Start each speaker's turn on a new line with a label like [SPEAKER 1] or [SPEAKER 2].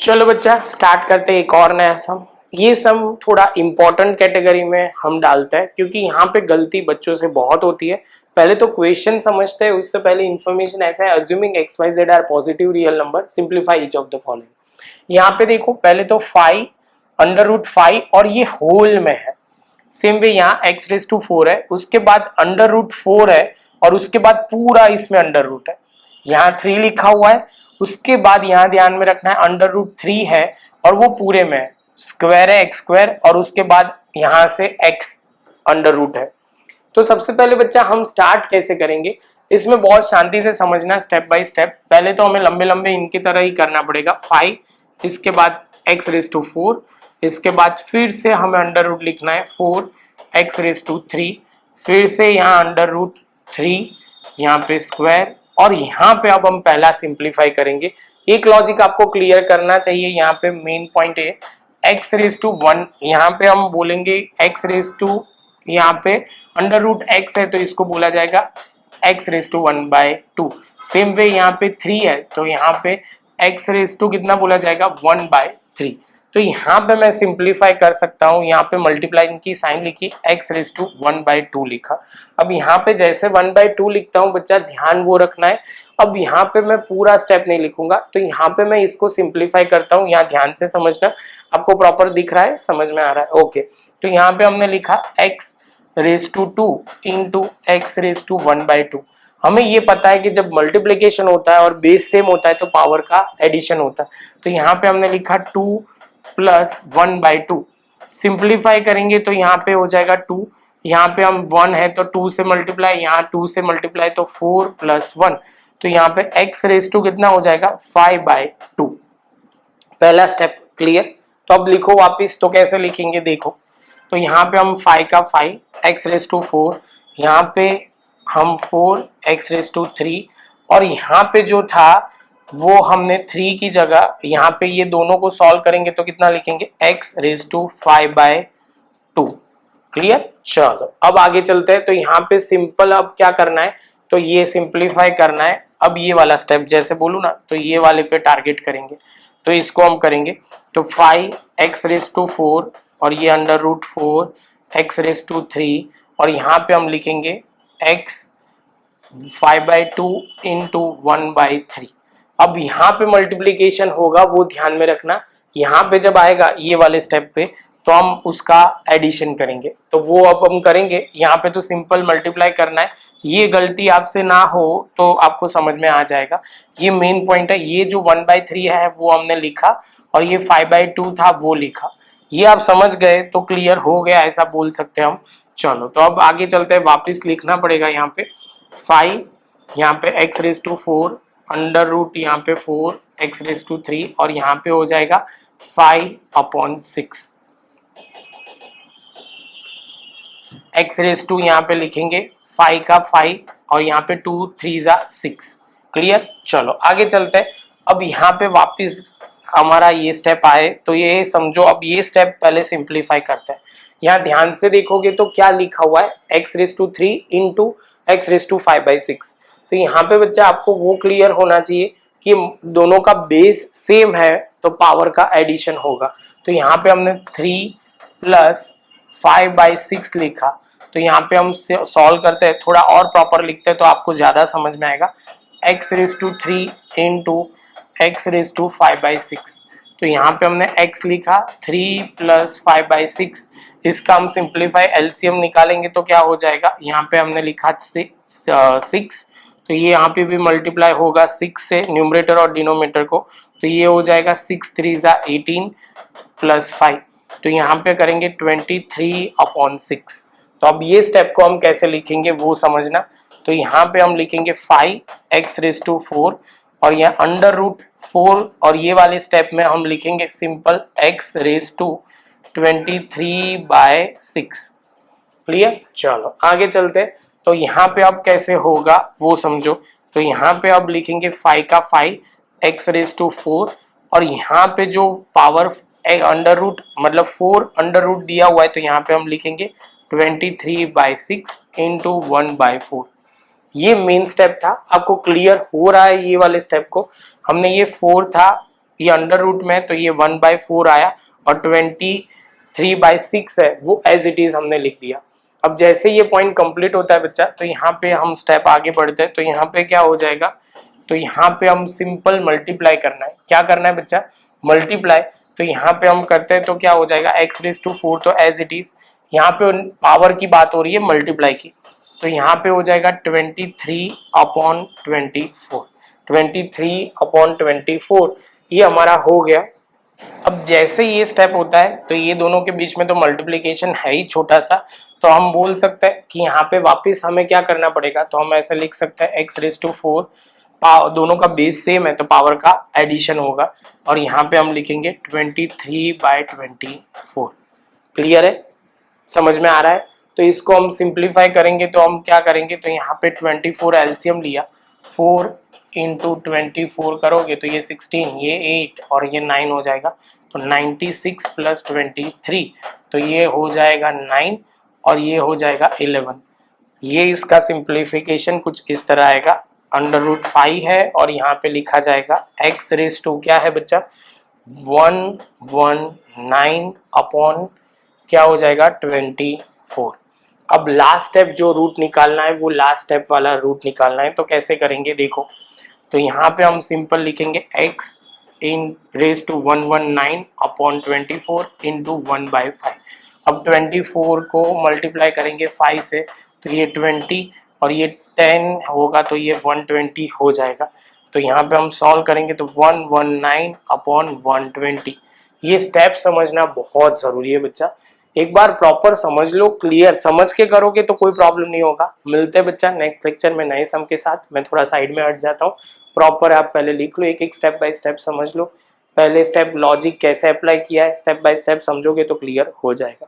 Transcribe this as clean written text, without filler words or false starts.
[SPEAKER 1] चलो बच्चा स्टार्ट करते हैं एक और नया सम। ये सम थोड़ा इंपॉर्टेंट कैटेगरी में हम डालते हैं क्योंकि यहाँ पे गलती बच्चों से बहुत होती है। पहले तो क्वेश्चन समझते हैं, उससे पहले इंफॉर्मेशन ऐसा है, assuming X Y Z are positive real number simplify each of the following. यहाँ पे देखो पहले तो 5 √5 और ये होल में है। सेम वे यहाँ x⁴ है, उसके बाद √4 है और उसके बाद पूरा इसमें अंडर रूट है। यहाँ 3 लिखा हुआ है, उसके बाद यहाँ ध्यान में रखना है √3 है और वो पूरे में है, स्क्वायर है x² और उसके बाद यहाँ से x अंडर रूट है। तो सबसे पहले बच्चा हम स्टार्ट कैसे करेंगे, इसमें बहुत शांति से समझना स्टेप बाय स्टेप। पहले तो हमें लंबे लंबे इनकी तरह ही करना पड़ेगा। 5, इसके बाद x⁴, इसके बाद फिर से हमें अंडर रूट लिखना है 4x⁵, फिर से यहाँ √3, यहाँ पे स्क्वायर और यहाँ पे अब हम पहला सिंप्लीफाई करेंगे। एक लॉजिक आपको क्लियर करना चाहिए, यहाँ पे मेन पॉइंट है x⁴, यहाँ पे हम बोलेंगे यहाँ पे √x है तो इसको बोला जाएगा x⁴/2। सेम वे यहाँ पे 3 है तो यहाँ पे x⁴ कितना बोला जाएगा 1/3। तो यहाँ पे मैं सिंप्लीफाई कर सकता हूँ, यहाँ पे मल्टीप्लाई की साइन लिखी, x⁴ 1/2 लिखा। अब यहाँ पे जैसे 1/2 लिखता हूँ बच्चा ध्यान वो रखना है, अब यहाँ पे मैं पूरा स्टेप नहीं लिखूंगा, तो यहाँ पे मैं इसको सिंप्लीफाई करता हूँ। यहाँ ध्यान से समझना, आपको प्रॉपर दिख रहा है, समझ में आ रहा है? ओके। तो यहाँ पे हमने लिखा x⁴ इंटू x⁴ 1/2। हमें ये पता है कि जब मल्टीप्लिकेशन होता है और बेस सेम होता है तो पावर का एडिशन होता है। तो यहाँ पे हमने लिखा 2 + 1/2। सिंप्लीफाई करेंगे तो यहाँ पे हो जाएगा 2, यहाँ पे हम 1 है तो 2 से मल्टीप्लाई, यहाँ 2 से मल्टीप्लाई तो 4 + 1, तो यहाँ पे x⁴ कितना हो जाएगा 5/2। पहला स्टेप क्लियर। तो अब लिखो वापिस, तो कैसे लिखेंगे देखो। तो यहाँ पे हम 5 का 5, x⁴, यहाँ पे हम 4 x⁴, और यहाँ पे जो था वो हमने 3 की जगह यहाँ पे ये दोनों को सॉल्व करेंगे तो कितना लिखेंगे x⁵5/2। क्लियर। चलो अब आगे चलते हैं। तो यहाँ पे सिंपल अब क्या करना है, तो ये सिंप्लीफाई करना है। अब ये वाला स्टेप जैसे बोलूँ ना, तो ये वाले पे टारगेट करेंगे, तो इसको हम करेंगे। तो 5x⁴ और ये √4 x⁴, और यहाँ पे हम लिखेंगे x 5/2 इंटू 1/3। अब यहाँ पे मल्टीप्लीकेशन होगा, वो ध्यान में रखना। यहाँ पे जब आएगा ये वाले स्टेप पे तो हम उसका एडिशन करेंगे, तो वो अब हम करेंगे। यहाँ पे तो सिंपल मल्टीप्लाई करना है, ये गलती आपसे ना हो तो आपको समझ में आ जाएगा। ये मेन पॉइंट है, ये जो 1/3 है वो हमने लिखा और ये 5/2 था वो लिखा। ये आप समझ गए तो क्लियर हो गया, ऐसा बोल सकते हैं हम। चलो तो अब आगे चलते हैं, वापिस लिखना पड़ेगा यहाँ पे 5, यहाँ पे x⁴, अंडर रूट यहाँ पे 4 x⁵, और यहाँ पे हो जाएगा 5/6। x⁵ यहाँ पे लिखेंगे 5 का 5 और यहाँ पे 2 3 6। क्लियर। चलो आगे चलते हैं। अब यहाँ पे वापिस हमारा ये स्टेप आए तो ये समझो, अब ये स्टेप पहले सिंप्लीफाई करते हैं। यहाँ ध्यान से देखोगे तो क्या लिखा हुआ है x⁵ इंटू x⁵5/6। तो यहाँ पे बच्चा आपको वो क्लियर होना चाहिए कि दोनों का बेस सेम है तो पावर का एडिशन होगा। तो यहाँ पे हमने 3 + 5/6 लिखा। तो यहाँ पे हम सॉल्व करते हैं, थोड़ा और प्रॉपर लिखते हैं तो आपको ज्यादा समझ में आएगा। x⁵ into x⁵5/6। तो यहाँ पे हमने x लिखा 3 + 5/6, इसका हम सिंप्लीफाई एलसीएम निकालेंगे तो क्या हो जाएगा, यहाँ पे हमने लिखा 6, तो ये यहाँ पे भी मल्टीप्लाई होगा 6 से, न्यूमरेटर और डिनोमिनेटर को, तो ये हो जाएगा 6 3 18 + 5। तो यहाँ पे करेंगे 23/6। तो अब ये स्टेप को हम कैसे लिखेंगे वो समझना। तो यहाँ पे हम लिखेंगे 5x⁴, और यह √4, और ये वाले स्टेप में हम लिखेंगे सिंपल x⁵23/6। क्लियर। चलो आगे चलते। तो यहाँ पे अब कैसे होगा वो समझो। तो यहाँ पे अब लिखेंगे 5 का 5 x⁴, और यहाँ पे जो पावर अंडर रूट मतलब 4 अंडर रूट दिया हुआ है तो यहाँ पे हम लिखेंगे 23/6 इंटू 1/4। ये मेन स्टेप था। आपको क्लियर हो रहा है ये वाले स्टेप को? हमने ये 4 था ये अंडर रूट में है तो ये 1/4 आया, और 23/6 है वो एज इट इज हमने लिख दिया। अब जैसे ये पॉइंट कंप्लीट होता है बच्चा, तो यहाँ पे हम स्टेप आगे बढ़ते हैं। तो यहाँ पे क्या हो जाएगा, तो यहाँ पे हम सिंपल मल्टीप्लाई करना है। क्या करना है बच्चा, मल्टीप्लाई। तो यहाँ पे हम करते हैं तो क्या हो जाएगा, x⁴ तो एज इट इज, यहाँ पे पावर की बात हो रही है मल्टीप्लाई की, तो यहाँ पे हो जाएगा 23/24, 23/24 ये हमारा हो गया। अब जैसे ये स्टेप होता है तो ये दोनों के बीच में तो मल्टीप्लिकेशन है ही छोटा सा, तो हम बोल सकते हैं कि यहाँ पे वापस हमें क्या करना पड़ेगा, तो हम ऐसे लिख सकते हैं x⁴, दोनों का बेस सेम है तो पावर का एडिशन होगा, और यहाँ पे हम लिखेंगे 23/24। क्लियर है, समझ में आ रहा है। तो इसको हम सिंप्लीफाई करेंगे तो हम क्या करेंगे, तो यहाँ पे 24 एलसीएम लिया, 4 इंटू 24 करोगे तो ये 16, ये 8 और ये 9 हो जाएगा, तो 96 प्लस 23 तो ये हो जाएगा 9 और ये हो जाएगा 11। ये इसका सिंप्लीफिकेशन कुछ इस तरह आएगा, अंडर रूट 5 है और यहाँ पे लिखा जाएगा x⁻² क्या है बच्चा, 119 अपॉन क्या हो जाएगा 24। अब लास्ट स्टेप जो रूट निकालना है वो लास्ट स्टेप वाला रूट निकालना है, तो कैसे करेंगे देखो। तो यहाँ पे हम सिंपल लिखेंगे x⁻119 अपॉन 24 इंटू 1/5। अब 24 को मल्टीप्लाई करेंगे 5 से तो ये 20 और ये 10 होगा तो ये 120 हो जाएगा। तो यहाँ पे हम सॉल्व करेंगे तो 119 अपॉन 120। ये स्टेप समझना बहुत ज़रूरी है बच्चा, एक बार प्रॉपर समझ लो, क्लियर समझ के करोगे तो कोई प्रॉब्लम नहीं होगा। मिलते हैं बच्चा नेक्स्ट लेक्चर में नए सम के साथ। मैं थोड़ा साइड में हट जाता हूँ, प्रॉपर आप पहले लिख लो, एक एक स्टेप बाय स्टेप समझ लो। पहले स्टेप लॉजिक कैसे अप्लाई किया है, स्टेप बाय स्टेप समझोगे तो क्लियर हो जाएगा।